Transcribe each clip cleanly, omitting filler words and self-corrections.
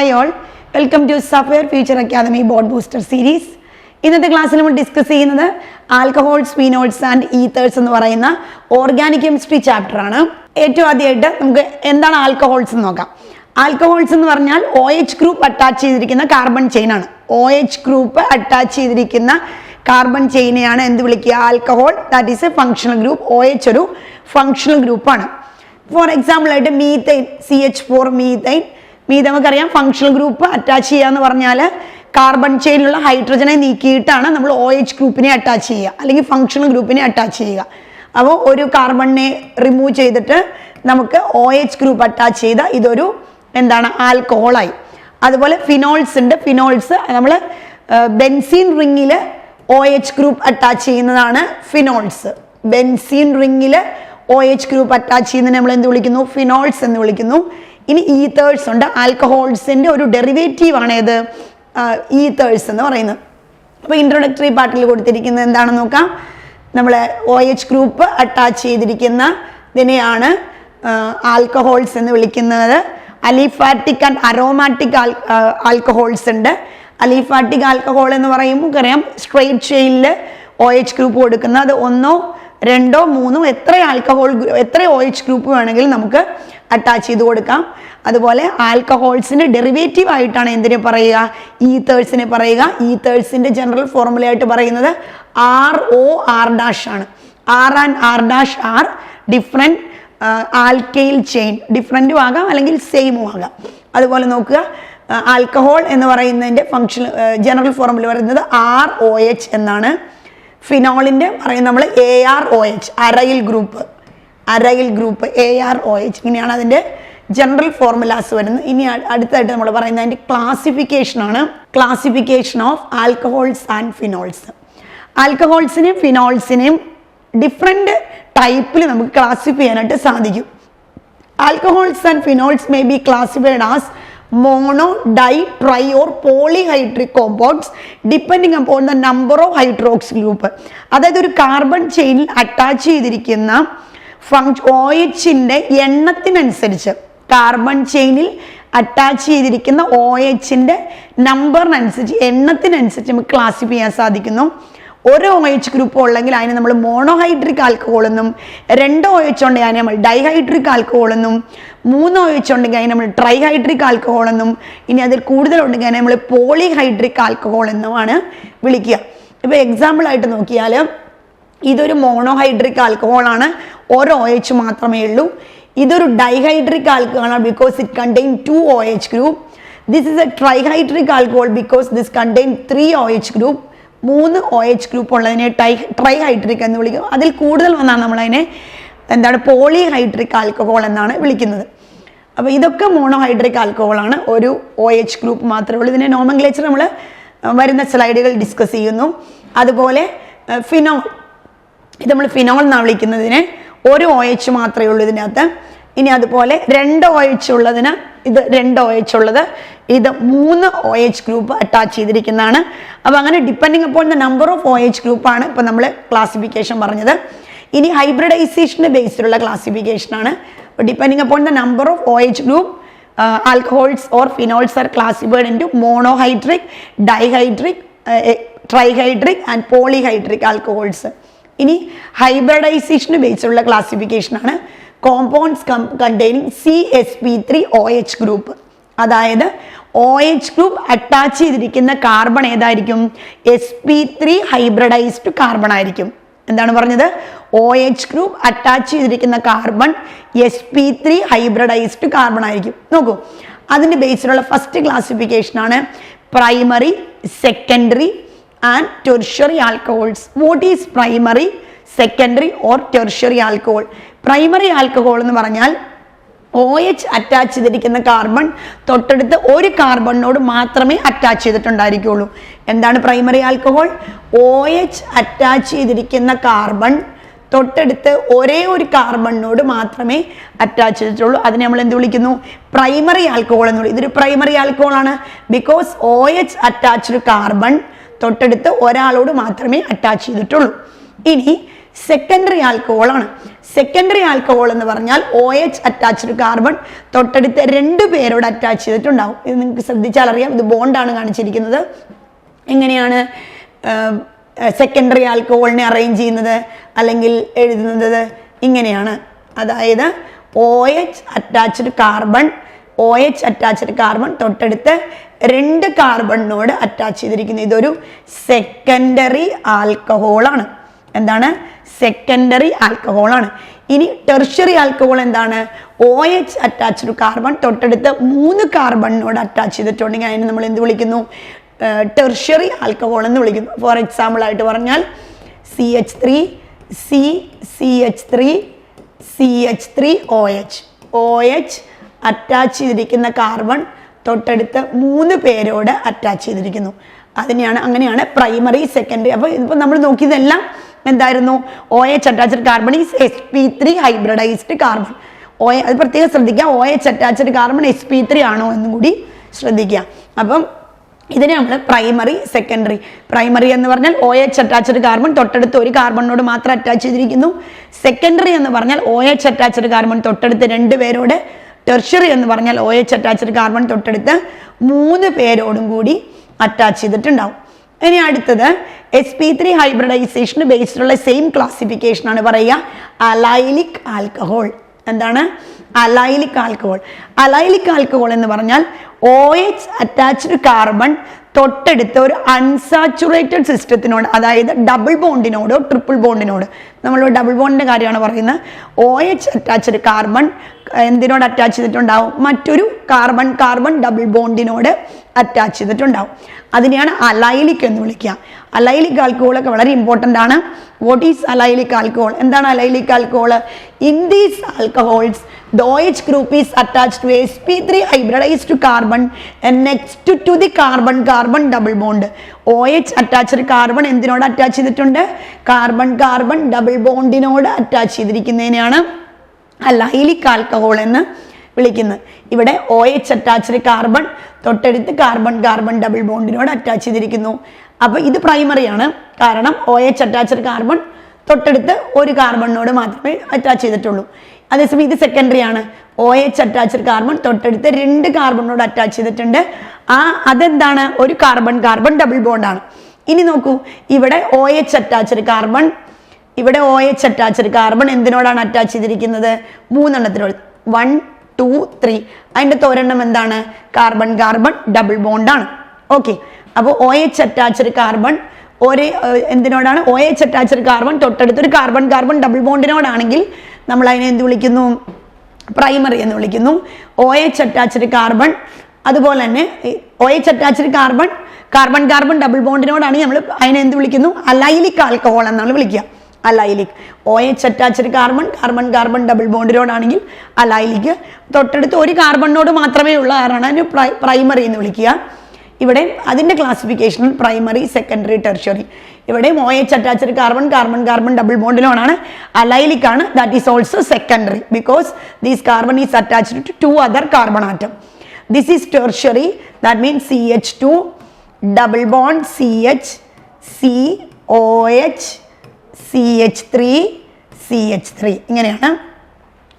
Hi all, welcome to Software Future Academy Board Booster Series. ഇന്നത്തെ ക്ലാസ്സിൽ നമ്മൾ discuss ചെയ്യുന്നത് ആൽക്കഹോൾസ്, ഫിനോൾസ് ആൻഡ് ഈതേഴ്സ് എന്ന് പറയുന്ന ഓർഗാനിക് കെമിസ്ട്രി ചാപ്റ്റർ ആണ്. ഏറ്റവും ആദ്യമായിട്ട് നമുക്ക് എന്താണ് ആൽക്കഹോൾസ് എന്ന് നോക്കാം. ആൽക്കഹോൾസ് എന്ന് പറഞ്ഞാൽ OH ഗ്രൂപ്പ് അറ്റാച്ച് ചെയ്തിരിക്കുന്ന കാർബൺ ചെയിൻ ആണ്. OH ഗ്രൂപ്പ് അറ്റാച്ച് ചെയ്തിരിക്കുന്ന കാർബൺ ചെയിനെയാണ് എന്ത് വിളിക്കുക? Alcohol. That is A functional group. OH ഒരു ഫങ്ഷണൽ ഗ്രൂപ്പാണ്. ഫോർ എക്സാമ്പിൾ ആയിട്ട് മീത്തൈൻ, CH4 മീത്തൈൻ. നമുക്കറിയാം ഫങ്ഷണൽ ഗ്രൂപ്പ് അറ്റാച്ച് ചെയ്യുക എന്ന് പറഞ്ഞാൽ കാർബൺ ചെയിനിലുള്ള ഹൈഡ്രജനെ നീക്കിയിട്ടാണ് നമ്മൾ OH ഗ്രൂപ്പിനെ അറ്റാച്ച് ചെയ്യുക, അല്ലെങ്കിൽ ഫങ്ഷണൽ ഗ്രൂപ്പിനെ അറ്റാച്ച് ചെയ്യുക. അപ്പോൾ ഒരു കാർബണിനെ റിമൂവ് ചെയ്തിട്ട് നമുക്ക് OH ഗ്രൂപ്പ് അറ്റാച്ച് ചെയ്ത ഇതൊരു എന്താണ്? ആൽക്കഹോളായി. അതുപോലെ ഫിനോൾസ് ഉണ്ട്. ഫിനോൾസ് നമ്മൾ ബെൻസീൻ റിങ്ങിൽ OH ഗ്രൂപ്പ് അറ്റാച്ച് ചെയ്യുന്നതാണ് ഫിനോൾസ്. ബെൻസീൻ റിങ്ങിൽ OH ഗ്രൂപ്പ് അറ്റാച്ച് ചെയ്യുന്നതിന് നമ്മൾ എന്ത് വിളിക്കുന്നു? ഫിനോൾസ് എന്ന് വിളിക്കുന്നു. ഇനി ഈതേഴ്സ് ഉണ്ട്. ആൽക്കഹോൾസിന്റെ ഒരു ഡെറിവേറ്റീവ് ആണ് ഏത്? ഈതേഴ്സ് എന്ന് പറയുന്നത്. അപ്പോൾ ഇൻട്രൊഡക്ടറി പാർട്ടിൽ കൊടുത്തിരിക്കുന്നത് എന്താണെന്ന് നോക്കാം. നമ്മൾ OH ഗ്രൂപ്പ് അറ്റാച്ച് ചെയ്തിരിക്കുന്ന ഇതിനെയാണ് ആൽക്കഹോൾസ് എന്ന് വിളിക്കുന്നത്. അലിഫാറ്റിക് ആൻഡ് അരോമാറ്റിക് ആൽക്കഹോൾസ് ഉണ്ട്. അലിഫാറ്റിക് ആൽക്കഹോൾ എന്ന് പറയുമ്പോൾ അറിയാം സ്ട്രെയിറ്റ് ചെയിനിൽ OH ഗ്രൂപ്പ് കൊടുക്കുന്ന അത് ഒന്നോ രണ്ടോ മൂന്നോ എത്ര OH ഗ്രൂപ്പ് വേണമെങ്കിലും നമുക്ക് അറ്റാച്ച് ചെയ്ത് കൊടുക്കാം. അതുപോലെ ആൽക്കഹോൾസിന്റെ ഡെറിവേറ്റീവ് ആയിട്ടാണ് എന്തിനെ പറയുക? ഈതേഴ്സിനെ പറയുക. ഈതേഴ്സിന്റെ ജനറൽ ഫോർമുല ആയിട്ട് പറയുന്നത് ROR- ആണ്. R and R' are different alkyl chain. ഡിഫറെന്റും ആകാം അല്ലെങ്കിൽ സെയിമും ആകാം. അതുപോലെ നോക്കുക, ആൽക്കഹോൾ എന്ന് പറയുന്നതിന്റെ ഫങ്ഷൻ ജനറൽ ഫോർമുല പറയുന്നത് ROH എന്നാണ്. ഫിനോളിന്റെ പറയും നമ്മൾ AROH, അരയിൽ ഗ്രൂപ്പ്. AROH ഇങ്ങനെയാണ് അതിന്റെ ജനറൽ ഫോർമുലാസ് വരുന്നത്. ഇനി അടുത്തായിട്ട് നമ്മൾ പറയുന്നത് അതിന്റെ ക്ലാസിഫിക്കേഷൻ ആണ്. Classification of alcohols and phenols. ആൽക്കഹോൾസിനെയും ഫിനോൾസിനെയും ഡിഫറെന്റ് ടൈപ്പിൽ നമുക്ക് ക്ലാസിഫൈ ചെയ്യാനായിട്ട് സാധിക്കും. Alcohols and phenols may be classified as mono, di, tri or polyhydric compounds depending upon the number of hydroxyl group. അതായത് ഒരു കാർബൺ ചെയിനിൽ അറ്റാച്ച് ചെയ്തിരിക്കുന്ന OHന്റെ എണ്ണത്തിനനുസരിച്ച്, കാർബൺ ചെയിനിൽ അറ്റാച്ച് ചെയ്തിരിക്കുന്ന OHന്റെ നമ്പറിനനുസരിച്ച്, എണ്ണത്തിനനുസരിച്ച് നമുക്ക് ക്ലാസിഫൈ ചെയ്യാൻ സാധിക്കുന്നു. ഒരു OH ഗ്രൂപ്പ് ഉള്ളെങ്കിൽ അതിനെ നമ്മൾ മോണോഹൈഡ്രിക് ആൽക്കഹോൾ എന്നും, 2 OH ഉണ്ടെങ്കിൽ അതിനെ നമ്മൾ ഡൈഹൈഡ്രിക് ആൽക്കഹോൾ എന്നും, 3 OH ഉണ്ടെങ്കിൽ അതിനെ നമ്മൾ ട്രൈഹൈഡ്രിക് ആൽക്കഹോൾ എന്നും, ഇനി അതിൽ കൂടുതലുണ്ടെങ്കിൽ അതിനെ നമ്മൾ പോളിഹൈഡ്രിക് ആൽക്കഹോൾ എന്നുമാണ് വിളിക്കുക. ഇപ്പോൾ എക്സാമ്പിൾ ആയിട്ട് നോക്കിയാൽ ഇതൊരു മോണോഹൈഡ്രിക് ആൽക്കഹോൾ ആണ്, ഒരു OH മാത്രമേ ഉള്ളൂ. ഇതൊരു ഡൈഹൈഡ്രിക് ആൽക്കഹോൾ ആണ് because it contain 2 OH group. This is a trihydric alcohol because this contain 3 OH group. 3 OH group ഉള്ളതിനെ ട്രൈഹൈഡ്രിക് എന്ന് വിളിക്കും. അതിൽ കൂടുതൽ വന്നാണ് നമ്മളതിനെ എന്താണ്? പോളിഹൈഡ്രിക് ആൽക്കഹോൾ എന്നാണ് വിളിക്കുന്നത്. അപ്പോൾ ഇതൊക്കെ മോണോഹൈഡ്രിക് ആൽക്കഹോളാണ്, ഒരു OH ഗ്രൂപ്പ് മാത്രമേ ഉള്ളൂ. ഇതിൻ്റെ നോമൻക്ലേച്ചർ നമ്മൾ വരുന്ന സ്ലൈഡുകൾ ഡിസ്കസ് ചെയ്യുന്നു. അതുപോലെ ഫിനോൾ, ഇത് നമ്മൾ ഫിനോൾ എന്നാണ് വിളിക്കുന്നതിന്. ഒരു OH മാത്രമേ ഉള്ളൂ ഇതിനകത്ത്. ഇനി അതുപോലെ 2 OH ഉള്ളതിന് ഇത് 2 OH ഉള്ളത്, ഇത് 3 OH ഗ്രൂപ്പ് അറ്റാച്ച് ചെയ്തിരിക്കുന്നതാണ്. അപ്പോൾ അങ്ങനെ depending upon the number of OH ഗ്രൂപ്പാണ് ഇപ്പോൾ നമ്മൾ ക്ലാസിഫിക്കേഷൻ പറഞ്ഞത്. ഇനി ഹൈബ്രിഡൈസേഷൻ്റെ ബേസിലുള്ള ക്ലാസിഫിക്കേഷൻ ആണ്. Depending upon the number of OH group alcohols or phenols are classified into monohydric, dihydric, trihydric and polyhydric alcohols. ഇനി ഹൈബ്രിഡൈസേഷന് ബേസിലുള്ള ക്ലാസിഫിക്കേഷൻ ആണ്. Compounds containing CsP3OH group. അതായത് OH ഗ്രൂപ്പ് അറ്റാച്ച് ചെയ്തിരിക്കുന്ന കാർബൺ ഏതായിരിക്കും? sp3 ഹൈബ്രിഡൈസ്ഡ് കാർബൺ ആയിരിക്കും. എന്താണ് പറഞ്ഞത്? OH ഗ്രൂപ്പ് അറ്റാച്ച് ചെയ്തിരിക്കുന്ന കാർബൺ sp3 ഹൈബ്രിഡൈസ്ഡ് കാർബൺ ആയിരിക്കും. നോക്കൂ, അതിൻ്റെ ബേസിലുള്ള ഫസ്റ്റ് ക്ലാസിഫിക്കേഷൻ ആണ് primary, secondary and tertiary alcohols. What is primary, secondary or tertiary alcohol? Primary alcohol എന്ന് പറഞ്ഞാൽ OH അറ്റാച്ച് ചെയ്തിരിക്കുന്ന കാർബൺ തൊട്ടടുത്ത് ഒരു കാർബണിനോട് മാത്രമേ അറ്റാച്ച് ചെയ്തിട്ടുണ്ടായിരിക്കുള്ളൂ. എന്താണ് പ്രൈമറി ആൽക്കഹോൾ? OH അറ്റാച്ച് ചെയ്തിരിക്കുന്ന കാർബൺ തൊട്ടടുത്ത് ഒരേ ഒരു കാർബണിനോട് മാത്രമേ അറ്റാച്ച് ചെയ്തിട്ടുള്ളൂ. അതിനെ നമ്മൾ എന്ത് വിളിക്കുന്നു? പ്രൈമറി ആൽക്കഹോൾ എന്ന് വിളിക്കും. ഇതൊരു പ്രൈമറി ആൽക്കഹോൾ ആണ് ബിക്കോസ് OH അറ്റാച്ച്ഡ് കാർബൺ തൊട്ടടുത്ത് ഒരാളോട് മാത്രമേ അറ്റാച്ച് ചെയ്തിട്ടുള്ളൂ. ഇനി സെക്കൻഡറി ആൽക്കഹോൾ ആണ്. സെക്കൻഡറി ആൽക്കഹോൾ എന്ന് പറഞ്ഞാൽ OH അറ്റാച്ച്ഡ് കാർബൺ തൊട്ടടുത്ത് 2 പേരോട് അറ്റാച്ച് ചെയ്തിട്ടുണ്ടാവും. ഇത് നിങ്ങൾക്ക് ശ്രദ്ധിച്ചാൽ അറിയാം, ഇത് ബോണ്ടാണ് കാണിച്ചിരിക്കുന്നത്. എങ്ങനെയാണ് സെക്കൻഡറി ആൽക്കഹോളിനെ അറേഞ്ച് ചെയ്യുന്നത് അല്ലെങ്കിൽ എഴുതുന്നത്? ഇങ്ങനെയാണ്. അതായത് OH അറ്റാച്ച്ഡ് കാർബൺ തൊട്ടടുത്ത് 2 കാർബണിനോട് അറ്റാച്ച് ചെയ്തിരിക്കുന്നു. ഇതൊരു സെക്കൻഡറി ആൽക്കഹോളാണ്. എന്താണ്? സെക്കൻഡറി ആൽക്കഹോളാണ്. ഇനി ടെർഷ്യറി ആൽക്കഹോൾ എന്താണ്? OH അറ്റാച്ച്ഡ് കാർബൺ തൊട്ടടുത്ത് 3 കാർബണിനോട് അറ്റാച്ച് ചെയ്തിട്ടുണ്ടെങ്കിൽ അതിന് നമ്മൾ എന്ത് വിളിക്കുന്നു? ടെർഷ്യറി ആൽക്കഹോൾ എന്ന് വിളിക്കുന്നു. ഫോർ എക്സാമ്പിൾ ആയിട്ട് പറഞ്ഞാൽ CH3CH3OH. OH അറ്റാച്ച് ചെയ്തിരിക്കുന്ന കാർബൺ തൊട്ടടുത്ത് 3 പേരോട് അറ്റാച്ച് ചെയ്തിരിക്കുന്നു. അങ്ങനെയാണ് പ്രൈമറി സെക്കൻഡറി. അപ്പോൾ ഇപ്പോൾ നമ്മൾ നോക്കിയതെല്ലാം എന്തായിരുന്നു? OH attached carbon is sp3 hybridised carbon. അത് പ്രത്യേകം ശ്രദ്ധിക്കുക. OH അറ്റാച്ച്ഡ് കാർബൺ sp3 ആണോ എന്നും കൂടി ശ്രദ്ധിക്കുക. അപ്പം ഇതിനെ നമ്മൾ പ്രൈമറി സെക്കൻഡറി. പ്രൈമറി എന്ന് പറഞ്ഞാൽ OH അറ്റാച്ച്ഡ് കാർബൺ തൊട്ടടുത്ത് 1 കാർബണിനോട് മാത്രം അറ്റാച്ച് ചെയ്തിരിക്കുന്നു. സെക്കൻഡറി എന്ന് പറഞ്ഞാൽ OH അറ്റാച്ച്ഡ് കാർബൺ തൊട്ടടുത്ത് 2 പേരോട്. ടെർഷ്യറി എന്ന് പറഞ്ഞാൽ OH അറ്റാച്ച്ഡ് കാർബൺ തൊട്ടടുത്ത് 3 പേരോടും കൂടി അറ്റാച്ച് ചെയ്തിട്ടുണ്ടാവും. ഇനി അടുത്തത് sp3 ഹൈബ്രിഡൈസേഷന് ബേസ്ഡ് ഉള്ള സെയിം ക്ലാസിഫിക്കേഷൻ ആണ് പറയുക, അലൈലിക് ആൽക്കഹോൾ. എന്താണ്? Allylic alcohol. അലൈലിക് ആൽക്കഹോൾ എന്ന് പറഞ്ഞാൽ OH അറ്റാച്ച്ഡ് കാർബൺ തൊട്ടടുത്ത് ഒരു അൺസാച്ചുറേറ്റഡ് സിസ്റ്റത്തിനോട്, അതായത് ഡബിൾ ബോണ്ടിനോടോ ട്രിപ്പിൾ ബോണ്ടിനോട്, നമ്മൾ ഡബിൾ ബോണ്ടിന്റെ കാര്യമാണ് പറയുന്നത്. OH അറ്റാച്ച്ഡ് കാർബൺ എന്തിനോട് അറ്റാച്ച് ചെയ്തിട്ടുണ്ടാവും? മറ്റൊരു കാർബൺ ഡബിൾ ബോണ്ടിനോട് അറ്റാച്ച് ചെയ്തിട്ടുണ്ടാവും. അതിനെയാണ് അലൈലിക് എന്ന് വിളിക്കുക. അലൈലിക് ആൽക്കഹോളൊക്കെ വളരെ ഇമ്പോർട്ടൻ്റ് ആണ്. What is allylic alcohol? എന്താണ് allylic alcohol? In these alcohols the OH group is attached to sp3 hybridized carbon and next to the carbon double bond. OH attached carbon എന്തിനോട് attach ചെയ്തിട്ടുണ്ട്? Carbon double ബോണ്ടിനോട് attach ചെയ്തിരിക്കുന്നതിനെയാണ് allylic alcohol എന്ന് വിളിക്കുന്നത്. ഇവിടെ OH attached carbon തൊട്ടടുത്ത് carbon double ബോണ്ടിനോട് attach ചെയ്തിരിക്കുന്നു. അപ്പോൾ ഇത് പ്രൈമറിയാണ്, കാരണം OH അറ്റാച്ച്ഡ് കാർബൺ തൊട്ടടുത്ത് 1 കാർബണിനോട് മാത്രമേ അറ്റാച്ച് ചെയ്തിട്ടുള്ളൂ. അതേസമയം ഇത് സെക്കൻഡറി ആണ്. OH അറ്റാച്ച്ഡ് കാർബൺ തൊട്ടടുത്ത് 2 കാർബണിനോട് അറ്റാച്ച് ചെയ്തിട്ടുണ്ട്. അതെന്താണ്? ഒരു കാർബൺ ഡബിൾ ബോണ്ടാണ്. ഇനി നോക്കൂ, ഇവിടെ OH അറ്റാച്ച്ഡ് കാർബൺ എന്തിനോടാണ് അറ്റാച്ച് ചെയ്തിരിക്കുന്നത്? 3 എണ്ണത്തിനോട്. 1, 2, 3. അതിൻ്റെ ഒരെണ്ണം എന്താണ്? കാർബൺ ഡബിൾ ബോണ്ടാണ്. ഓക്കെ. അപ്പോൾ OH അറ്റാച്ച്ഡ് കാർബൺ എന്തിനോടാണ്? OH അറ്റാച്ച്ഡ് കാർബൺ തൊട്ടടുത്ത് ഒരു കാർബൺ ഡബിൾ ബോണ്ടിനോടാണെങ്കിൽ നമ്മൾ അതിനെ എന്ത് വിളിക്കുന്നു? പ്രൈമറി എന്ന് വിളിക്കുന്നു. OH അറ്റാച്ച്ഡ് കാർബൺ അതുപോലെ തന്നെ OH അറ്റാച്ച്ഡ് കാർബൺ ഡബിൾ ബോണ്ടിനോടാണെങ്കിൽ നമ്മൾ അതിനെ എന്ത് വിളിക്കുന്നു? അലൈലിക് ആൽക്കഹോൾ എന്നാണ് വിളിക്കുക. Allylic. OH attached carbon double ബോണ്ടിനോടാണെങ്കിൽ അലൈലിക്. തൊട്ടടുത്ത് 1 കാർബണിനോട് മാത്രമേ ഉള്ള കാരണം അതിന് പ്രൈമറി എന്ന് വിളിക്കുക. ഇവിടെ അതിൻ്റെ ക്ലാസിഫിക്കേഷൻ പ്രൈമറി, സെക്കൻഡറി, ടെർഷ്യറി. ഇവിടെ OH അറ്റാച്ച്ഡ് കാർബൺ ഡബിൾ ബോണ്ടിനോടാണ്. അലൈലിക് ആണ്. That is also secondary because this carbon is attached to 2 other carbon atom. This is tertiary. That means CH2 double bond CH, COH, CH3 ഇങ്ങനെയാണ്.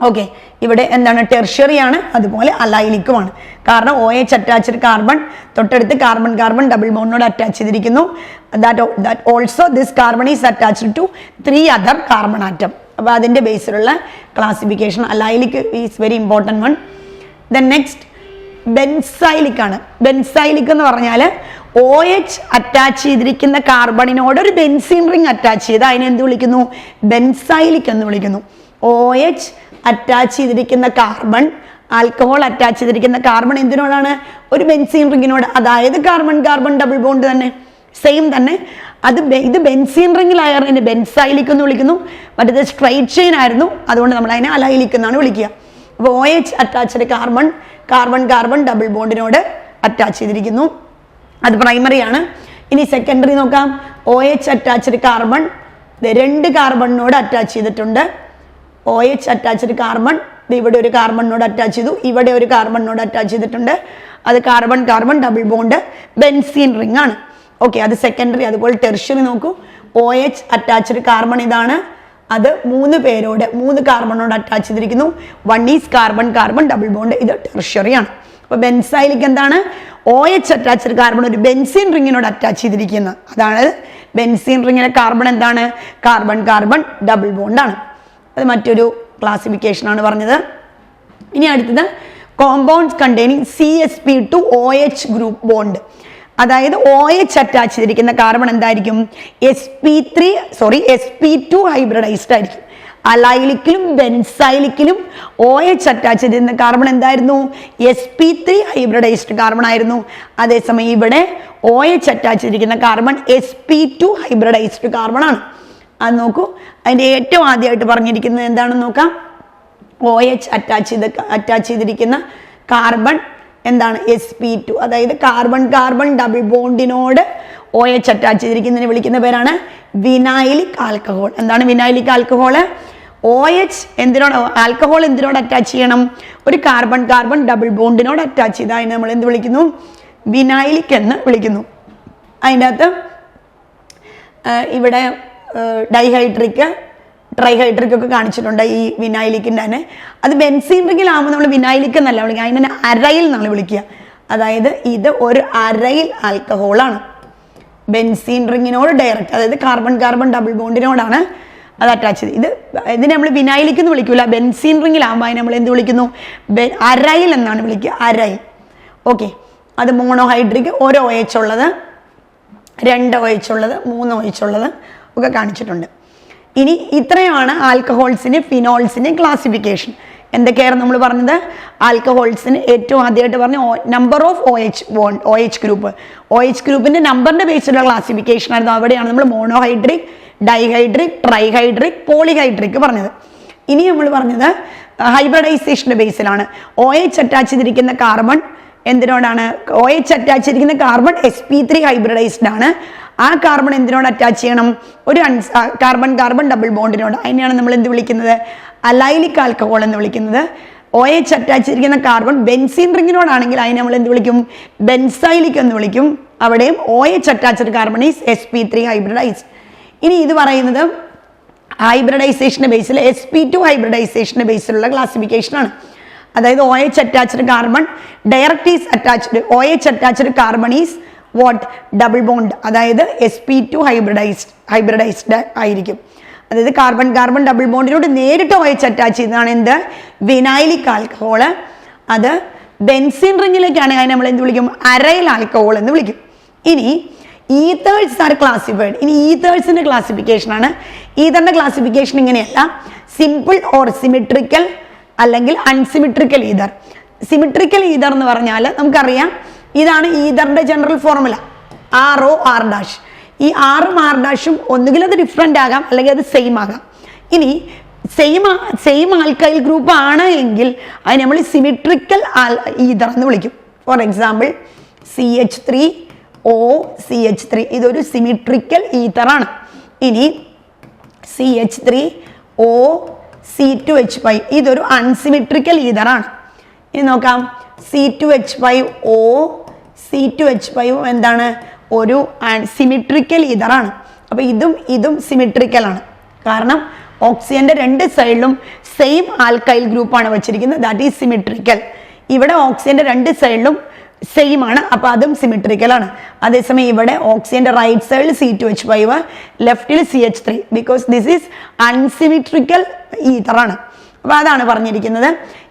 Okay. ഇവിടെ എന്താണ്? Tertiary ആണ്, അതുപോലെ അലൈലിക്കുമാണ്. കാരണം OH attached carbon തൊട്ടടുത്ത് കാർബൺ ഡബിൾ ബോണ്ടിനോട് attach ചെയ്തിരിക്കുന്നു. That also this carbon is attached to 3 other carbon atom. അപ്പോൾ അതിൻ്റെ ബേസിലുള്ള classification allylic is very important one. Then next benzylic ആണ്. ബെൻസൈലിക് എന്ന് പറഞ്ഞാൽ OH അറ്റാച്ച് ചെയ്തിരിക്കുന്ന കാർബണിനോട് ഒരു ബെൻസീൻ റിംഗ് അറ്റാച്ച് ചെയ്ത് അതിനെ എന്ത് വിളിക്കുന്നു? ബെൻസൈലിക് എന്ന് വിളിക്കുന്നു. OH അറ്റാച്ച് ചെയ്തിരിക്കുന്ന ആൽക്കഹോൾ അറ്റാച്ച് ചെയ്തിരിക്കുന്ന കാർബൺ എന്തിനോടാണ്? ഒരു ബെൻസീൻ റിങ്ങിനോട്, അതായത് കാർബൺ ഡബിൾ ബോണ്ട് തന്നെ, സെയിം തന്നെ. ഇത് ബെൻസീൻ റിങ്ങിലായിരുന്നു ബെൻസൈലിക് എന്ന് വിളിക്കുന്നു. മറ്റേത് സ്ട്രൈറ്റ് ചെയിൻ ആയിരുന്നു, അതുകൊണ്ട് നമ്മൾ അതിനെ അലൈലിക് എന്നാണ് വിളിക്കുക. അപ്പോൾ OH അറ്റാച്ച്ഡ് കാർബൺ ഡബിൾ ബോണ്ടിനോട് അറ്റാച്ച് ചെയ്തിരിക്കുന്നു. അത് പ്രൈമറിയാണ്. ഇനി സെക്കൻഡറി നോക്കാം. OH അറ്റാച്ച്ഡ് കാർബൺ 2 കാർബണിനോട് അറ്റാച്ച് ചെയ്തിട്ടുണ്ട്. OH അറ്റാച്ച്ഡ് കാർബൺ ഇവിടെ ഒരു കാർബണിനോട് അറ്റാച്ച് ചെയ്തു, ഇവിടെ ഒരു കാർബണിനോട് അറ്റാച്ച് ചെയ്തിട്ടുണ്ട്. അത് carbon double bond benzene ring ആണ്. ഓക്കെ, അത് സെക്കൻഡറി. അതുപോലെ ടെർഷ്യറി നോക്കൂ. OH അറ്റാച്ച്ഡ് കാർബൺ ഇതാണ്, അത് 3 പേരോട് 3 കാർബണോട് അറ്റാച്ച് ചെയ്തിരിക്കുന്നു. 1 is carbon carbon double bond, ഇത് ടെർഷ്യറി ആണ്. അപ്പോൾ ബെൻസൈലിക് എന്താണ്? OH അറ്റാച്ച്ഡ് കാർബൺ ഒരു ബെൻസീൻ റിങ്ങിനോട് അറ്റാച്ച് ചെയ്തിരിക്കുന്നത്, അതാണ് ബെൻസീൻ റിങ്ങിലെ കാർബൺ എന്താണ്? കാർബൺ കാർബൺ ഡബിൾ ബോണ്ടാണ്. അത് മറ്റൊരു ക്ലാസിഫിക്കേഷൻ ആണ് പറഞ്ഞത്. ഇനി അടുത്തത് compounds containing CsP2OH group bond, അതായത് OH അറ്റാച്ച് ചെയ്തിരിക്കുന്ന കാർബൺ എന്തായിരിക്കും? sp2 ഹൈബ്രിഡൈസ്ഡ് ആയിരിക്കും. അലൈലിക്കിലും ബെൻസൈലിക്കിലും OH അറ്റാച്ച് ചെയ്തിരുന്ന കാർബൺ എന്തായിരുന്നു? sp3 ഹൈബ്രിഡൈസ്ഡ് കാർബൺ ആയിരുന്നു. അതേസമയം ഇവിടെ OH അറ്റാച്ച് ചെയ്തിരിക്കുന്ന കാർബൺ sp2 ഹൈബ്രിഡൈസ്ഡ് കാർബൺ ആണ്. അത് നോക്കൂ, അതിൻ്റെ ഏറ്റവും ആദ്യമായിട്ട് പറഞ്ഞിരിക്കുന്നത് എന്താണെന്ന് നോക്കാം. OH അറ്റാച്ച് ചെയ്തിരിക്കുന്ന കാർബൺ എന്താണ്? sp2, അതായത് കാർബൺ കാർബൺ ഡബിൾ ബോണ്ടിനോട് OH അറ്റാച്ച് ചെയ്തിരിക്കുന്നതിനെ വിളിക്കുന്ന പേരാണ് വിനൈലിക് ആൽക്കഹോൾ. എന്താണ് വിനൈലിക് ആൽക്കഹോൾ? OH എന്തിനോട്, ആൽക്കഹോൾ എന്തിനോട് അറ്റാച്ച് ചെയ്യണം? ഒരു കാർബൺ കാർബൺ ഡബിൾ ബോണ്ടിനോട് അറ്റാച്ച് ചെയ്ത് അതിനെ നമ്മൾ എന്ത് വിളിക്കുന്നു? വിനൈലിക് എന്ന് വിളിക്കുന്നു. അതിൻ്റെ അകത്ത് ഇവിടെ ഡൈഹൈഡ്രിക്, ട്രൈഹൈഡ്രിക് ഒക്കെ കാണിച്ചിട്ടുണ്ട് ഈ വിനൈലിക്കിൻ്റെ തന്നെ. അത് ബെൻസീൻ റിങ്ങിലാകുമ്പോൾ നമ്മൾ വിനൈലിക് എന്നല്ല വിളിക്കുക, അതിനെ അരയിൽ എന്നാണ് വിളിക്കുക. അതായത് ഇത് ഒരു അരയിൽ ആൽക്കഹോളാണ്. ബെൻസീൻ റിങ്ങിനോട് ഡയറക്റ്റ്, അതായത് കാർബൺ കാർബൺ ഡബിൾ ബോണ്ടിനോടാണ് അത് അറ്റാച്ച് ചെയ്ത്. ഇതിനെ നമ്മൾ വിനൈലിക് എന്ന് വിളിക്കൂല, ബെൻസീൻ റിങ്ങിലാകുമ്പോൾ അതിനെ നമ്മൾ എന്ത് വിളിക്കുന്നു? അരയിൽ എന്നാണ് വിളിക്കുക, അരയിൽ. ഓക്കെ, അത് മോണോഹൈഡ്രിക്, ഒരു OH ഉള്ളത്, 2 OH ഉള്ളത്, 3 OH ഉള്ളത് ഒക്കെ കാണിച്ചിട്ടുണ്ട്. ഇനി ഇത്രയാണ് ആൽക്കഹോൾസിന് ഫിനോൾസിന് ക്ലാസിഫിക്കേഷൻ. എന്തൊക്കെയായിരുന്നു നമ്മൾ പറഞ്ഞത്? ആൽക്കഹോൾസിന് ഏറ്റവും ആദ്യമായിട്ട് പറഞ്ഞ number of OH group, OH ഗ്രൂപ്പിന്റെ നമ്പറിന്റെ ബേസിലുള്ള ക്ലാസിഫിക്കേഷൻ ആയിരുന്നു. അവിടെയാണ് നമ്മൾ മോണോഹൈഡ്രിക്, ഡൈഹൈഡ്രിക്, ട്രൈഹൈഡ്രിക്, പോളിഹൈഡ്രിക് പറഞ്ഞത്. ഇനി നമ്മൾ പറഞ്ഞത് ഹൈബ്രിഡൈസേഷന്റെ ബേസിലാണ്. OH അറ്റാച്ച് ചെയ്തിരിക്കുന്ന കാർബൺ എന്തിനോടാണ്? OH അറ്റാച്ച് ചെയ്തിരിക്കുന്ന കാർബൺ sp3 ഹൈബ്രിഡൈസ്ഡ് ആണ്. ആ കാർബൺ എന്തിനോട് അറ്റാച്ച് ചെയ്യണം? ഒരു കാർബൺ കാർബൺ ഡബിൾ ബോണ്ടിനോട്. അതിനെയാണ് നമ്മൾ എന്ത് വിളിക്കുന്നത്? അലൈലിക് ആൽക്കഹോൾ എന്ന് വിളിക്കുന്നത്. OH അറ്റാച്ച് ചെയ്തിരിക്കുന്ന കാർബൺ ബെൻസീൻ റിങ്ങിനോടാണെങ്കിൽ അതിനെ നമ്മൾ എന്ത് വിളിക്കും? ബെൻസൈലിക് എന്ന് വിളിക്കും. അവിടെയും OH attached carbon is sp3 hybridised. ഇനി ഇത് പറയുന്നത് ഹൈബ്രിഡൈസേഷന്റെ ബേസിൽ sp2 ഹൈബ്രിഡൈസേഷന്റെ ബേസിലുള്ള ക്ലാസിഫിക്കേഷൻ ആണ്. അതായത് OH attached carbon direct is attached, OH attached carbon is what? Double bond, അതായത് sp2 ഹൈബ്രിഡൈസ്ഡ് ആയിരിക്കും. അതായത് കാർബൺ കാർബൺ ഡബിൾ ബോണ്ടിനോട് നേരിട്ട് OH അറ്റാച്ച് ചെയ്തതാണ് എന്ത്? Vinylic alcohol. അത് ബെൻസീൻ റിങ്ങിലേക്കാണ് അതിനെ നമ്മൾ എന്ത് വിളിക്കും? അരയിൽ ആൽക്കഹോൾ എന്ന് വിളിക്കും. ഇനി ഈതേഴ്സ് ആർ ക്ലാസിഫൈഡ്. ഇനി ഈതേഴ്സിന്റെ ക്ലാസിഫിക്കേഷൻ ആണ്. ഈതറിന്റെ ക്ലാസിഫിക്കേഷൻ ഇങ്ങനെയല്ല, സിമ്പിൾ ഓർ സിമിട്രിക്കൽ അല്ലെങ്കിൽ അൺസിമിട്രിക്കൽ ഈതർ. സിമിട്രിക്കൽ ഈതർ എന്ന് പറഞ്ഞാൽ നമുക്കറിയാം, ഇതാണ് ഈതറിന്റെ ജനറൽ ഫോർമുല, RO R'. ഈ R ഉം R' ഒന്നുകിൽ അത് ഡിഫറെൻ്റ് ആകാം, അല്ലെങ്കിൽ അത് സെയിം ആകാം. ഇനി സെയിം ആൽക്കൈൽ ഗ്രൂപ്പ് ആണ് എങ്കിൽ അതിന് നമ്മൾ സിമിട്രിക്കൽ ഈതർ എന്ന് വിളിക്കും. ഫോർ എക്സാമ്പിൾ CH3OCH3 ഇതൊരു സിമിട്രിക്കൽ ഈതറാണ്. ഇനി CH3OC2H5 ഇതൊരു അൺസിമിട്രിക്കൽ ഈതറാണ്. ഇനി നോക്കാം, C2H5O C2H5 എന്താണ്? ഒരു സിമിട്രിക്കൽ ഈതറാണ്. അപ്പോൾ ഇതും സിമിട്രിക്കൽ ആണ്. കാരണം ഓക്സിജന്റെ 2 സൈഡിലും സെയിം ആൽക്കൈൽ ഗ്രൂപ്പാണ് വെച്ചിരിക്കുന്നത്, ദാറ്റ് ഈസ് സിമിട്രിക്കൽ. ഇവിടെ ഓക്സിജന്റെ 2 സൈഡിലും സെയിം ആണ്, അപ്പോൾ അതും സിമിട്രിക്കൽ ആണ്. അതേസമയം ഇവിടെ ഓക്സിജന്റെ റൈറ്റ് സൈഡിൽ C2H5, ലെഫ്റ്റിൽ CH3, because this is unsymmetrical ഈതറാണ്. അപ്പോൾ അതാണ് പറഞ്ഞിരിക്കുന്നത്.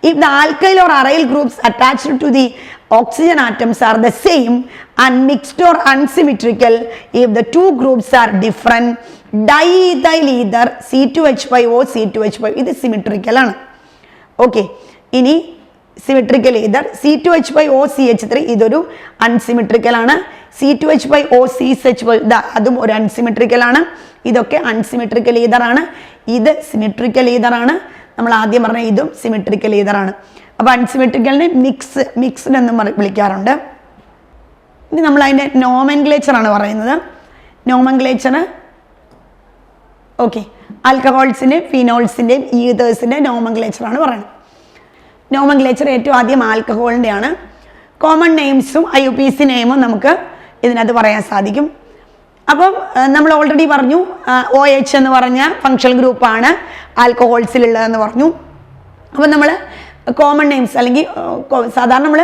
If the alkyl or aryl groups attached to the oxygen atoms are the same and mixed or unsymmetrical, if the two groups are different, diethyl ether C2H5O C2H5 ഇത് symmetrical ആണ്. Okay, ഇനി symmetrical ether C2H5OCH3 ഇതൊരു അൺസിമിട്രിക്കൽ ആണ്. C2H5OCH5 അതും ഒരു അൺസിമിട്രിക്കൽ ആണ്. ഇതൊക്കെ അൺസിമിട്രിക്കൽ ether ആണ്. ഇത് സിമിട്രിക്കൽ ഈതർ ആണ്. നമ്മൾ ആദ്യം പറഞ്ഞ ഇതും സിമിട്രിക്കൽ ഈതർ ആണ്. അപ്പോൾ അൺസിമെട്രിക്കലിനെ മിക്സ്ഡ് എന്നും വിളിക്കാറുണ്ട്. ഇനി നമ്മൾ അതിൻ്റെ നോമൻക്ലേച്ചറാണ് പറയുന്നത്. നോമൻക്ലേച്ചർ ഓക്കെ, ആൽക്കഹോൾസിൻ്റെയും ഫിനോൾസിൻ്റെയും ഈതേഴ്സിൻ്റെയും നോമൻക്ലേച്ചറാണ് പറയുന്നത്. നോമൻക്ലേച്ചർ ഏറ്റവും ആദ്യം ആൽക്കഹോളിൻ്റെ ആണ്. കോമൺ നെയിംസും IUPAC നെയിമും നമുക്ക് ഇതിനകത്ത് പറയാൻ സാധിക്കും. അപ്പം നമ്മൾ ഓൾറെഡി പറഞ്ഞു OH എന്ന് പറഞ്ഞ ഫങ്ഷണൽ ഗ്രൂപ്പാണ് ആൽക്കഹോൾസിലുള്ളതെന്ന് പറഞ്ഞു. അപ്പം നമ്മൾ കോമൺ നെയിംസ് അല്ലെങ്കിൽ സാധാരണ നമ്മൾ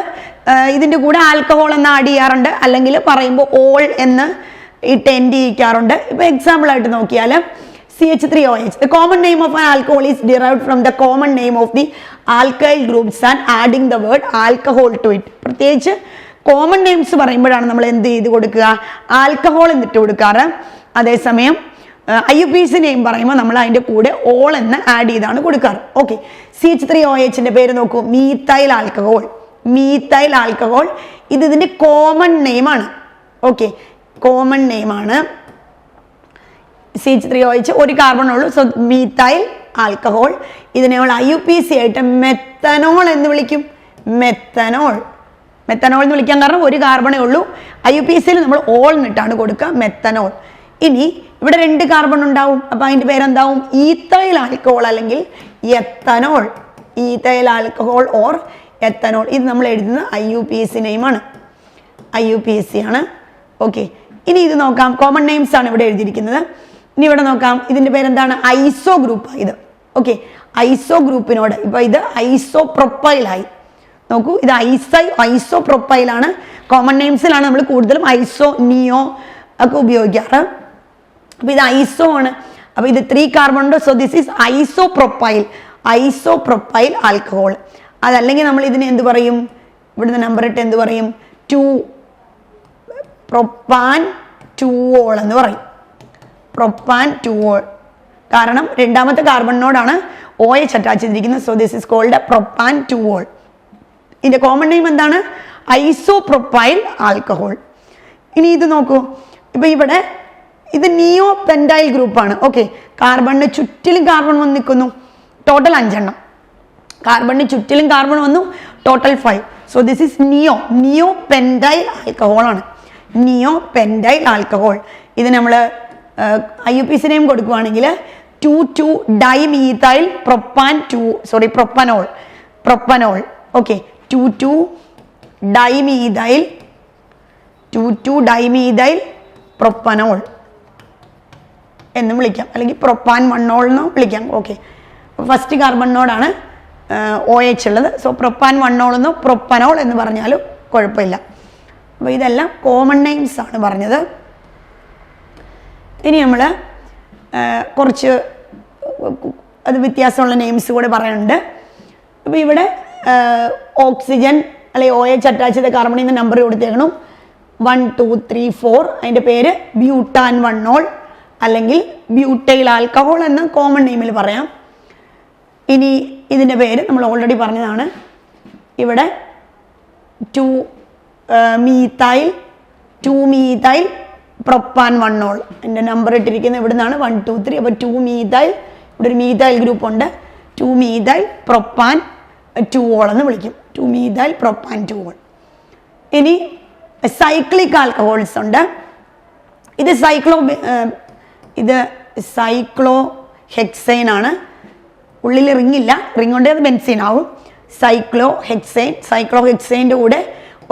ഇതിൻ്റെ കൂടെ ആൽക്കഹോൾ എന്ന് ആഡ് ചെയ്യാറുണ്ട്, അല്ലെങ്കിൽ പറയുമ്പോൾ ഓൾ എന്ന് ഇട്ട് എൻഡ് ചെയ്യിക്കാറുണ്ട്. ഇപ്പോൾ എക്സാമ്പിളായിട്ട് നോക്കിയാൽ CH3OH. The common name of an alcohol is derived from the common name of the alkyl groups and adding the word alcohol to it. പ്രത്യേകിച്ച് കോമൺ നെയിംസ് പറയുമ്പോഴാണ് നമ്മൾ എന്ത് ചെയ്ത് കൊടുക്കുക, ആൽക്കഹോൾ എന്നിട്ട് കൊടുക്കാറ്. അതേസമയം IUPAC നെയിം പറയുമ്പോൾ നമ്മൾ അതിൻ്റെ കൂടെ ഓൾ എന്ന് ആഡ് ചെയ്താണ് കൊടുക്കാറ്. ഓക്കെ, CH3OH പേര് നോക്കൂ, മീത്തൈൽ ആൽക്കഹോൾ. മീത്തൈൽ ആൽക്കഹോൾ ഇതിൻ്റെ കോമൺ നെയിമാണ്. ഓക്കെ, കോമൺ നെയിമാണ്. CH3OH ഒരു കാർബൺ ഉള്ളൂ, സോ മീത്തൈൽ ആൽക്കഹോൾ. ഇതിനെ നമ്മൾ IUPAC ആയിട്ട് മെത്തനോൾ എന്ന് വിളിക്കും. മെത്തനോൾ മെത്തനോൾ എന്ന് വിളിക്കാൻ കാരണം ഒരു കാർബണേ ഉള്ളൂ. IUPACയിൽ നമ്മൾ ഓൾ എന്നിട്ടാണ് കൊടുക്കുക, മെത്തനോൾ. ഇനി ഇവിടെ 2 കാർബൺ ഉണ്ടാവും, അപ്പോൾ അതിൻ്റെ പേരെന്താവും, ഈത്തൈൽ ആൽക്കഹോൾ അല്ലെങ്കിൽ ethanol. Ethyl alcohol or ethanol. ഇത് നമ്മൾ എഴുതുന്ന IUPAC നെയിമാണ്, IUPAC ആണ്. ഓക്കെ, ഇനി ഇത് നോക്കാം, കോമൺ നെയിംസ് ആണ് ഇവിടെ എഴുതിയിരിക്കുന്നത്. ഇനി ഇവിടെ നോക്കാം, ഇതിൻ്റെ പേരെന്താണ്, ഐസോ ഗ്രൂപ്പ് ഇത്. ഓക്കെ, ഐസോ ഗ്രൂപ്പിനോട് ഇപ്പോൾ ഇത് ഐസോപ്രൊപ്പൈലായി. നോക്കൂ, ഇത് ഐസോപ്രൊപ്പൈലാണ്. കോമൺ നെയിംസിലാണ് നമ്മൾ കൂടുതലും ഐസോ, നിയോ ഒക്കെ ഉപയോഗിക്കാറ്. അപ്പോൾ ഇത് ഐസോ ആണ്, അപ്പോൾ ഇത് 3 കാർബൺ ഉണ്ട്, so this is isopropyl. Isopropyl alcohol. അതല്ലെങ്കിൽ നമ്മൾ ഇതിനെ എന്ത് പറയും, ഇവിടുന്ന് നമ്പർ ഇട്ട് എന്ത് പറയും, 2 പ്രൊപ്പാൻ 2ഓൾ എന്ന് പറയും. പ്രൊപ്പാൻ 2ഓൾ, കാരണം രണ്ടാമത്തെ കാർബണിനോടാണ് OH അറ്റാച്ച് ചെയ്തിരിക്കുന്നത്. So this is called propane 2ഓൾ. ഇതിൻ്റെ കോമൺ നെയിം എന്താണ്, ഐസോപ്രൊപ്പൈൽ ആൽക്കഹോൾ. ഇനി ഇത് നോക്കൂ, ഇപ്പം ഇവിടെ ഇത് നിയോ പെൻഡൈൽ ഗ്രൂപ്പാണ്. ഓക്കെ, കാർബണിന് ചുറ്റിലും കാർബൺ വന്ന് നിൽക്കുന്നു, ടോട്ടൽ 5 എണ്ണം. കാർബണിന് ചുറ്റിലും കാർബൺ വന്നു, total 5. So this is neopentyl alcohol ആണ്. Neopentyl alcohol. ഇത് നമ്മൾ IUPAC നെയിം കൊടുക്കുകയാണെങ്കിൽ 2,2 dimethyl propanol. Okay, 2,2 dimethyl propanol എന്നും വിളിക്കാം, അല്ലെങ്കിൽ പ്രൊപ്പാൻ 1ഓൾ എന്നും വിളിക്കാം. ഓക്കെ, ഫസ്റ്റ് കാർബണിനോടാണ് OH ഉള്ളത്, സോ പ്രൊപ്പാൻ 1ഓൾ എന്നോ പ്രൊപ്പനോൾ എന്ന് പറഞ്ഞാലും കുഴപ്പമില്ല. അപ്പോൾ ഇതെല്ലാം കോമൺ നെയിംസ് ആണ് പറഞ്ഞത്. ഇനി നമ്മൾ കുറച്ച് അത് വ്യത്യാസമുള്ള നെയിംസ് കൂടെ പറയുന്നുണ്ട്. അപ്പോൾ ഇവിടെ ഓക്സിജൻ അല്ലെങ്കിൽ OH അറ്റാച്ച് ചെയ്ത കാർബണിൽ നിന്ന് നമ്പർ കൊടുത്തേക്കണം, 1, 2, 3, 4. അതിൻ്റെ പേര് ബ്യൂട്ടാൻ 1ഓൾ അല്ലെങ്കിൽ ബ്യൂട്ടൈൽ ആൽക്കഹോൾ എന്ന് കോമൺ നെയിമിൽ പറയാം. ഇനി ഇതിൻ്റെ പേര് നമ്മൾ ഓൾറെഡി പറഞ്ഞതാണ്. ഇവിടെ 2 മീത്തൈൽ പ്രൊപ്പാൻ 1ഓൾ. എൻ്റെ നമ്പർ ഇട്ടിരിക്കുന്നത് ഇവിടെ നിന്നാണ് 1, 2, 3. അപ്പോൾ 2 മീത്തൈൽ, ഇവിടെ ഒരു മീത്തൈൽ ഗ്രൂപ്പ് ഉണ്ട്, 2 മീത്തൈൽ പ്രൊപ്പാൻ 2ഓൾ എന്ന് വിളിക്കും. 2 മീത്തൈൽ പ്രൊപ്പാൻ 2ഓൾ. ഇനി സൈക്ലിക് ആൽക്കഹോൾസ് ഉണ്ട്. ഇത് സൈക്ലോ ഹെക്സൈൻ ആണ്. ഉള്ളിൽ റിങ്ങില്ല, റിങ് കൊണ്ട് അത് ബെൻസീൻ ആവും. സൈക്ലോ ഹെക്സൈൻ്റെ കൂടെ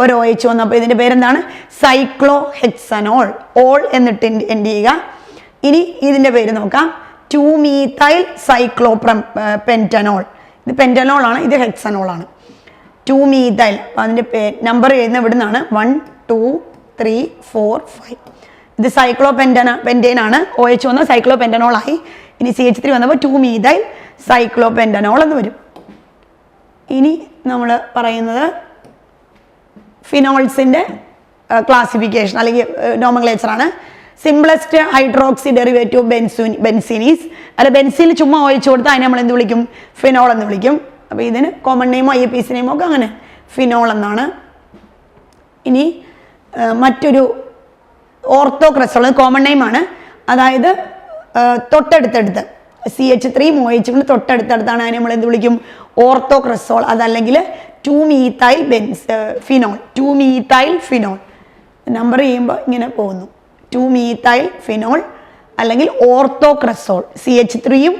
ഒരു OH വന്നു, അപ്പോൾ ഇതിൻ്റെ പേരെന്താണ്, സൈക്ലോ ഹെക്സനോൾ. ഓൾ എന്നിട്ട് എൻഡ് ചെയ്യുക. ഇനി ഇതിൻ്റെ പേര് നോക്കാം, 2 മീത്തൈൽ പെൻറ്റനോൾ. ഇത് പെൻറ്റനോൾ ആണ്, ഇത് ഹെക്സനോൾ ആണ്. 2 മീത്തൈൽ, അപ്പോൾ അതിൻ്റെ നമ്പർ എഴുതുന്ന ഇവിടെ നിന്നാണ് 1, 2, 3, 4, 5. ഇത് പെൻറ്റെയിൻ ആണ്. OH വന്ന് സൈക്ലോപെൻറ്റനോൾ ആയി. ഇനി CH3 വന്നപ്പോൾ 2 മീഥൈൽ സൈക്ലോപെൻറ്റനോൾ എന്ന് വരും. ഇനി നമ്മൾ പറയുന്നത് ഫിനോൾസിൻ്റെ ക്ലാസിഫിക്കേഷൻ അല്ലെങ്കിൽ നോമൻക്ലേച്ചറാണ്. Simplest hydroxy derivative benzene is. അല്ല, ബെൻസീനിൽ ചുമ്മാ OH കൊടുത്താൽ അതിനെ നമ്മൾ എന്ത് വിളിക്കും, ഫിനോൾ എന്ന് വിളിക്കും. അപ്പോൾ ഇതിന് കോമൺ നെയിമോ IUPAC നെയിമോ ഒക്കെ അങ്ങനെ ഫിനോൾ എന്നാണ്. ഇനി മറ്റൊരു ഓർത്തോക്രസോൾ കോമൺ നെയിമാണ്. അതായത് തൊട്ടടുത്തടുത്ത് CH3 OH തൊട്ടടുത്തടുത്താണ്, അതിനെ നമ്മൾ എന്ത് വിളിക്കും, ഓർത്തോക്രസോൾ. അതല്ലെങ്കിൽ 2 മീഥൈൽ ഫിനോൾ. നമ്പർ ചെയ്യുമ്പോൾ ഇങ്ങനെ പോകുന്നു, 2 മീഥൈൽ ഫിനോൾ അല്ലെങ്കിൽ ഓർത്തോക്രസോൾ. CH3യും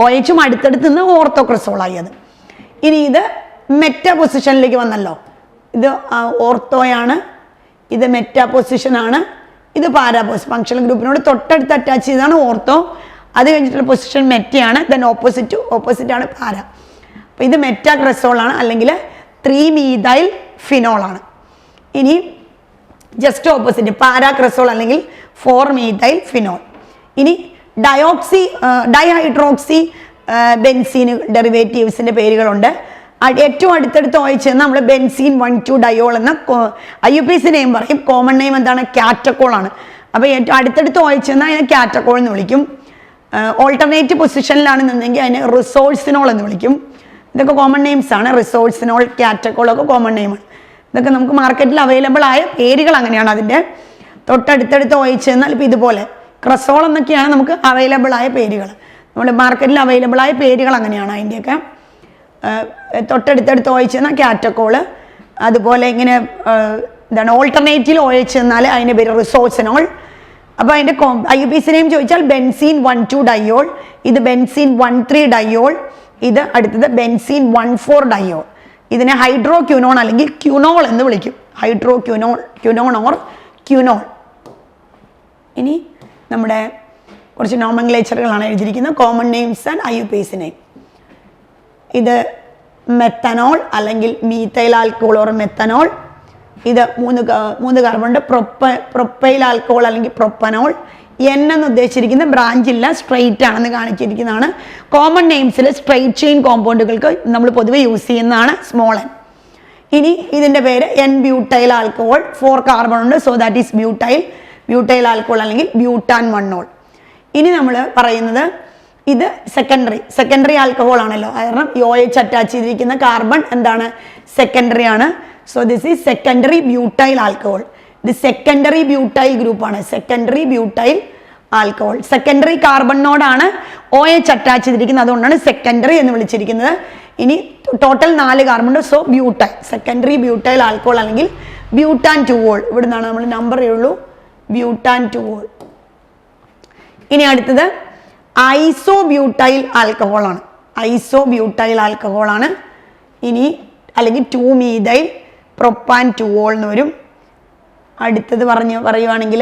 OHും അടുത്തടുത്ത് നിന്ന് ഓർത്തോക്രസോളായി അത്. ഇനി ഇത് മെറ്റാ പൊസിഷനിലേക്ക് വന്നല്ലോ. ഇത് ഓർത്തോയാണ്, ഇത് മെറ്റാ പൊസിഷനാണ്, ഇത് പാരാ ഫങ്ഷണൽ ഗ്രൂപ്പിനോട് തൊട്ടടുത്ത് അറ്റാച്ച് ചെയ്താണ് ഓർത്തോ. അത് കഴിഞ്ഞിട്ടുള്ള പൊസിഷൻ മെറ്റയാണ്. ദെൻ ഓപ്പോസിറ്റ് ആണ് പാര. അപ്പോൾ ഇത് മെറ്റാക്രസോളാണ്, അല്ലെങ്കിൽ 3-methyl ഫിനോളാണ്. ഇനി ജസ്റ്റ് ഓപ്പോസിറ്റ് പാരാക്രസോൾ അല്ലെങ്കിൽ 4-methyl ഫിനോൾ. ഇനി ഡൈഹൈഡ്രോക്സി ബെൻസീൻ ഡെറിവേറ്റീവ്സിൻ്റെ പേരുകളുണ്ട്. ഏറ്റവും അടുത്തടുത്ത് OH നമ്മൾ ബെൻസീൻ 1,2 ഡയോൾ എന്ന IUPAC നെയിം പറയും. കോമൺ നെയിം എന്താണ്? കാറ്റക്കോൾ ആണ്. അപ്പോൾ ഏറ്റവും അടുത്തടുത്ത് OH എന്നാൽ അതിനെ കാറ്റക്കോൾ എന്ന് വിളിക്കും. ഓൾട്ടർനേറ്റ് പൊസിഷനിലാണെന്നുണ്ടെങ്കിൽ അതിനെ റിസോഴ്സിനോൾ എന്ന് വിളിക്കും. ഇതൊക്കെ കോമൺ നെയിംസ് ആണ്. റിസോഴ്സിനോൾ, കാറ്റക്കോൾ ഒക്കെ കോമൺ നെയിമാണ്. ഇതൊക്കെ നമുക്ക് മാർക്കറ്റിൽ അവൈലബിൾ ആയ പേരുകൾ അങ്ങനെയാണ്. അതിൻ്റെ തൊട്ടടുത്തടുത്ത് OH എന്നാൽ ഇപ്പോൾ ഇതുപോലെ ക്രസോൾ എന്നൊക്കെയാണ് നമുക്ക് അവൈലബിൾ ആയ പേരുകൾ. നമ്മുടെ മാർക്കറ്റിൽ അവൈലബിൾ ആയ പേരുകൾ അങ്ങനെയാണ്. അതിൻ്റെയൊക്കെ തൊട്ടടുത്തടുത്ത് OH എന്നാൽ കാറ്റക്കോള്. അതുപോലെ ഇങ്ങനെ എന്താണ് ഓൾട്ടർനേറ്റീവ് OH എന്നാൽ അതിൻ്റെ പേര് റിസോഴ്സിനോൾ. അപ്പോൾ അതിൻ്റെ IUPAC നെയിം ചോദിച്ചാൽ ബെൻസീൻ 1,2 ഡയോൾ, ഇത് ബെൻസീൻ 1,3 ഡയോൾ, ഇത് അടുത്തത് ബെൻസീൻ 1,4 ഡയോൾ. ഇതിനെ ഹൈഡ്രോ ക്യൂനോൺ അല്ലെങ്കിൽ ക്യൂനോൾ എന്ന് വിളിക്കും. Hydroquinone or quinol. ഇനി നമ്മുടെ കുറച്ച് നോമൻക്ലേച്ചറുകളാണ് എഴുതിയിരിക്കുന്നത്. Common names and IUPAC name. ഇത് മെത്തനോൾ അല്ലെങ്കിൽ മീത്തൈൽ ആൽക്കഹോൾ ഓർ മെത്തനോൾ. ഇത് മൂന്ന് കാർബൺ പ്രൊപ്പൈൽ ആൽക്കഹോൾ അല്ലെങ്കിൽ പ്രൊപ്പനോൾ. N എന്ന് ഉദ്ദേശിച്ചിരിക്കുന്ന ബ്രാഞ്ചില്ല, സ്ട്രെയിറ്റ് ആണെന്ന് കാണിച്ചിരിക്കുന്നതാണ്. കോമൺ നെയിംസിൽ സ്ട്രെയിറ്റ് ചെയിൻ കോമ്പൗണ്ടുകൾക്ക് നമ്മൾ പൊതുവെ യൂസ് ചെയ്യുന്നതാണ് സ്മോൾ n. ഇനി ഇതിൻ്റെ പേര് N-ബ്യൂട്ടൈൽ ആൽക്കഹോൾ. 4 കാർബൺ ഉണ്ട്, so that is butyl alcohol അല്ലെങ്കിൽ ബ്യൂട്ടാൻ 1-ol. ഇനി നമ്മൾ പറയുന്നത് ഇത് സെക്കൻഡറി ആൽക്കഹോൾ ആണല്ലോ. കാരണം OH അറ്റാച്ച് ചെയ്തിരിക്കുന്ന കാർബൺ എന്താണ്? സെക്കൻഡറി ആണ്. So this is secondary butyl alcohol. ഇത് സെക്കൻഡറി ബ്യൂട്ടൈൽ ഗ്രൂപ്പാണ്. Secondary butyl alcohol. സെക്കൻഡറി കാർബണിനോടാണ് OH അറ്റാച്ച് ചെയ്തിരിക്കുന്നത്, അതുകൊണ്ടാണ് സെക്കൻഡറി എന്ന് വിളിച്ചിരിക്കുന്നത്. ഇനി ടോട്ടൽ 4 കാർബൺ ഉണ്ട്, so butyl. Secondary butyl alcohol അല്ലെങ്കിൽ ബ്യൂട്ടാൻ 2-ol. ഇവിടെ നിന്നാണ് നമ്മൾ നമ്പർ ഉള്ളൂ, ബ്യൂട്ടാൻ 2-ol. ഇനി അടുത്തത് ഐസോബ്യൂട്ടൈൽ ആൽക്കഹോൾ ആണ്. ഐസോബ്യൂട്ടൈൽ ആൽക്കഹോൾ ആണ്. ഇനി അല്ലെങ്കിൽ 2-methyl പ്രൊപ്പാൻ 2-ol എന്ന് വരും. അടുത്തത് പറയുവാണെങ്കിൽ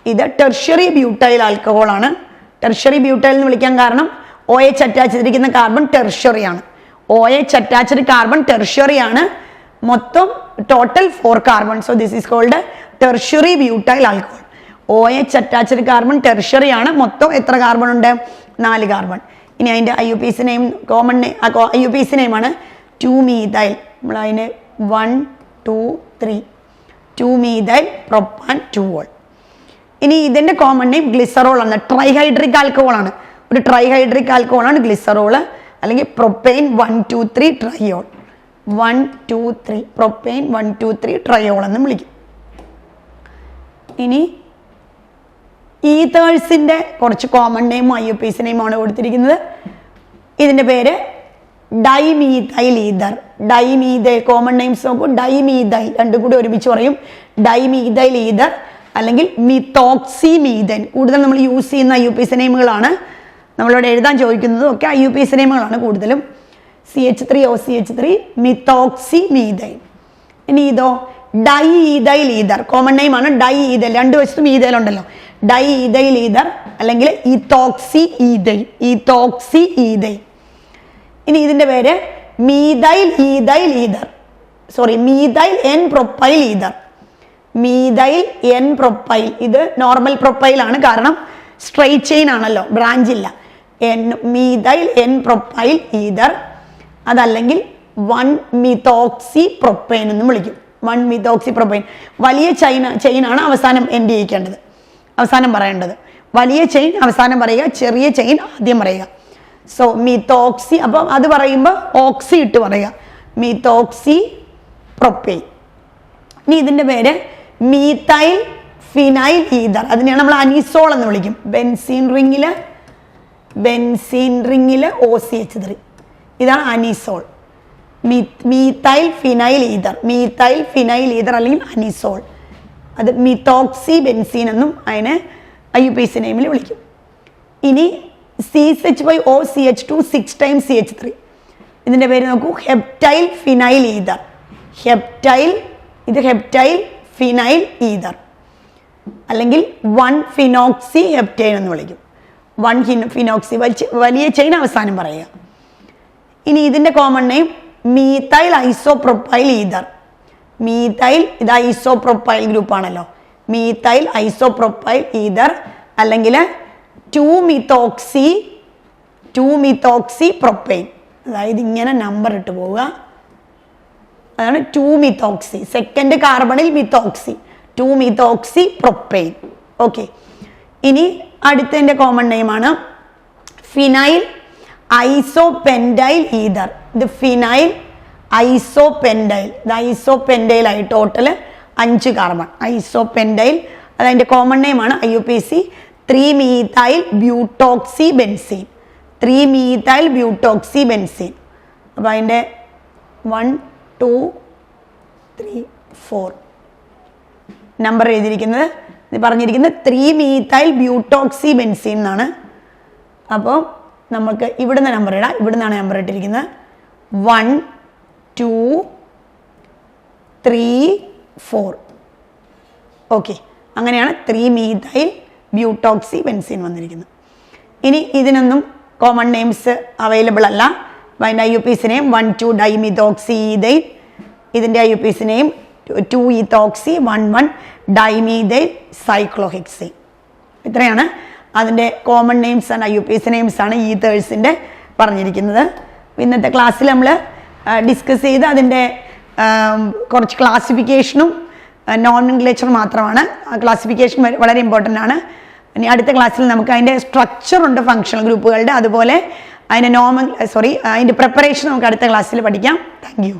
ഇത് ടെർഷ്യറി ബ്യൂട്ടൈൽ ആൽക്കഹോൾ ആണ്. ടെർഷ്യറി ബ്യൂട്ടൈൽ എന്ന് വിളിക്കാൻ കാരണം OH അറ്റാച്ച് ചെയ്തിരിക്കുന്ന കാർബൺ ടെർഷ്യറി ആണ്. OH അറ്റാച്ച്ഡ് കാർബൺ ടെർഷ്യറി ആണ്. മൊത്തം total 4 carbon. So this is called tertiary butyl alcohol. OH attached carbon tertiary ആണ്. മൊത്തം എത്ര കാർബൺ ഉണ്ട്? 4 കാർബൺ. ഇനി അതിൻ്റെ IUPAC നെയിം IUPAC നെയിമാണ് 2-methyl. നമ്മൾ അതിന് 1, 2, 3 2-methyl പ്രൊപ്പാൻ 2-ol. ഇനി ഇതിൻ്റെ കോമൺ നെയിം ഗ്ലിസറോൾ ആണ്. ട്രൈഹൈഡ്രിക് ആൽക്കഹോൾ ആണ്. ഒരു ട്രൈഹൈഡ്രിക് ആൽക്കഹോൾ ആണ് ഗ്ലിസറോൾ അല്ലെങ്കിൽ പ്രൊപ്പെയിൻ 1, 2, 3 ട്രയോൾ. 1, 2, 3 പ്രൊപ്പെയിൻ 1, 2, 3 ട്രയോൾ എന്ന് വിളിക്കും. ഇനി ഈതേഴ്സിൻ്റെ കുറച്ച് കോമൺ നെയിമും IUPAC നെയിമാണ് കൊടുത്തിരിക്കുന്നത്. ഇതിൻ്റെ പേര് dimethyl ether. Dimethyl common names നോക്കൂ. ഡൈമീഥൈൽ രണ്ടും കൂടി ഒരുമിച്ച് പറയും. ഡൈമീഥൈൽ ഈതർ അല്ലെങ്കിൽ മിത്തോക്സി മീഥൈൻ. കൂടുതൽ നമ്മൾ യൂസ് ചെയ്യുന്ന IUPAC നെയിമുകളാണ്. നമ്മളിവിടെ എഴുതാൻ ചോദിക്കുന്നതും ഒക്കെ IUPAC നെയിമുകളാണ് കൂടുതലും. CH3OCH3 methoxy methane. ഇനി ഇതോ ഡൈഇഥൈൽ ഈതർ. കോമൺ നെയിമാണ് ഡൈഇഥൈൽ. രണ്ട് വശത്തും ഈഥൈൽ ഉണ്ടല്ലോ. ഡൈഇഥൈൽ ഈതർ അല്ലെങ്കിൽ ഈത്തോക്സി ഈഥൈൽ. ഇനി ഇതിൻ്റെ പേര് methyl ether. Methyl N propyl ether. Methyl N propyl. ഇത് നോർമൽ പ്രൊപ്പൈൽ ആണ്, കാരണം സ്ട്രെയിറ്റ് ചെയിൻ ആണല്ലോ, ബ്രാഞ്ച് ഇല്ല. Methyl N propyl ether. അതല്ലെങ്കിൽ 1-methoxy പ്രൊപ്പൈൻ എന്നും വിളിക്കും. 1-methoxy propyne. വലിയ ചെയിനാണ് അവസാനം എൻഡ് ചെയ്യിക്കേണ്ടത്, അവസാനം പറയേണ്ടത്. വലിയ ചെയിൻ അവസാനം പറയുക, ചെറിയ ചെയിൻ ആദ്യം പറയുക. So methoxy. അപ്പം അത് പറയുമ്പോൾ ഓക്സി ഇട്ട് പറയുക, മിത്തോക്സി പ്രൊപ്പൈൻ. ഇനി ഇതിൻ്റെ പേര് മീഥൈൽ ഫിനൈൽ ഈതർ. അതിനെയാണ് നമ്മൾ അനിസോൾ എന്ന് വിളിക്കും. ബെൻസീൻ റിങ്ങിൽ OCH3. ഇതാണ് അനിസോൾ. മീഥൈൽ ഫിനൈൽ ഈതർ അല്ലെങ്കിൽ അനിസോൾ. അത് മിത്തോക്സി ബെൻസീൻ എന്നും അതിനെ IUPAC നെയിമിൽ വിളിക്കും. ഇനി CH5OCH2 6 times CH3. ഇതിൻ്റെ പേര് നോക്കൂ, heptyl phenyl ether. Heptyl phenyl ether. അല്ലെങ്കിൽ 1-ഫിനോക്സി ഹെപ്റ്റൈൻ എന്ന് വിളിക്കും. 1-ഫിനോക്സി വലിയ ചെയിൻ അവസാനം പറയുക. ഇനി ഇതിൻ്റെ common name methyl isopropyl ether. Methyl ഇത് ഐസോപ്രൊപ്പൈൽ ഗ്രൂപ്പാണല്ലോ, മീഥൈൽ ഐസോപ്രൊപ്പൈൽ ഈതർ അല്ലെങ്കിൽ 2-മിത്തോക്സി പ്രൊപ്പൈൻ. അതായത് ഇങ്ങനെ നമ്പർ ഇട്ട് പോവുക, അതാണ് 2-മിത്തോക്സി. സെക്കൻഡ് കാർബണിൽ മിത്തോക്സി, 2-മിത്തോക്സി പ്രൊപ്പൈൻ. ഓക്കെ, ഇനി അടുത്തതിൻ്റെ കോമൺ നെയിമാണ് ഫിനൈൽ ഐസോപെൻഡൈൽ ഈതർ. ഇത് ഫിനൈൽ ഐസോപെൻഡൈൽ, ഇത് ഐസോപെൻഡൈൽ ആയി ടോട്ടൽ 5 കാർബൺ. ഐസോപെൻഡൈൽ അതതിൻ്റെ കോമൺ നെയിമാണ് IUPAC 3-മീഥൈൽ ബ്യൂട്ടോക്സി ബെൻസീൻ. 3-മീഥൈൽ ബ്യൂട്ടോക്സി ബെൻസീൻ. അപ്പോൾ അതിൻ്റെ 1, 2, 3, 4 നമ്പർ എഴുതിയിരിക്കുന്നത്, ഇത് പറഞ്ഞിരിക്കുന്നത് 3-മീഥൈൽ ബ്യൂട്ടോക്സി ബെൻസീൻ എന്നാണ്. അപ്പോൾ നമുക്ക് ഇവിടുന്ന് നമ്പർ ഇടാം. ഇവിടുന്നാണ് നമ്പർ ഇട്ടിരിക്കുന്നത് 1, 2, 3, 4. ഓക്കെ, അങ്ങനെയാണ് 3-മീഥൈൽ ബ്യൂട്ടോക്സി ബെൻസീൻ വന്നിരിക്കുന്നത്. ഇനി ഇതിനൊന്നും കോമൺ നെയിംസ് അവൈലബിൾ അല്ല. അതിൻ്റെ IUPAC നെയിം 1,2-ഡൈമിതോക്സി ഈഥൈൽ. ഇതിൻ്റെ IUPAC നെയിം 2-ഈത്തോക്സി 1,1-ഡൈമീഥൈൽ സൈക്ലോഹെക്സൈൻ. ഇത്രയാണ് അതിൻ്റെ common names and IUPAC names ആണ് ഈതേഴ്സിൻ്റെ പറഞ്ഞിരിക്കുന്നത്. ഇന്നത്തെ ക്ലാസ്സിൽ നമ്മൾ ഡിസ്കസ് ചെയ്ത് അതിൻ്റെ കുറച്ച് ക്ലാസിഫിക്കേഷനും നോമെൻക്ലേച്ചർ മാത്രമാണ്. ആ ക്ലാസിഫിക്കേഷൻ വളരെ ഇമ്പോർട്ടൻ്റ് ആണ്. ഇനി അടുത്ത ക്ലാസ്സിൽ നമുക്ക് അതിൻ്റെ സ്ട്രക്ചറുണ്ട് ഫങ്ഷണൽ ഗ്രൂപ്പുകളുടെ, അതുപോലെ അതിൻ്റെ അതിൻ്റെ പ്രിപ്പറേഷൻ നമുക്ക് അടുത്ത ക്ലാസ്സിൽ പഠിക്കാം. Thank you.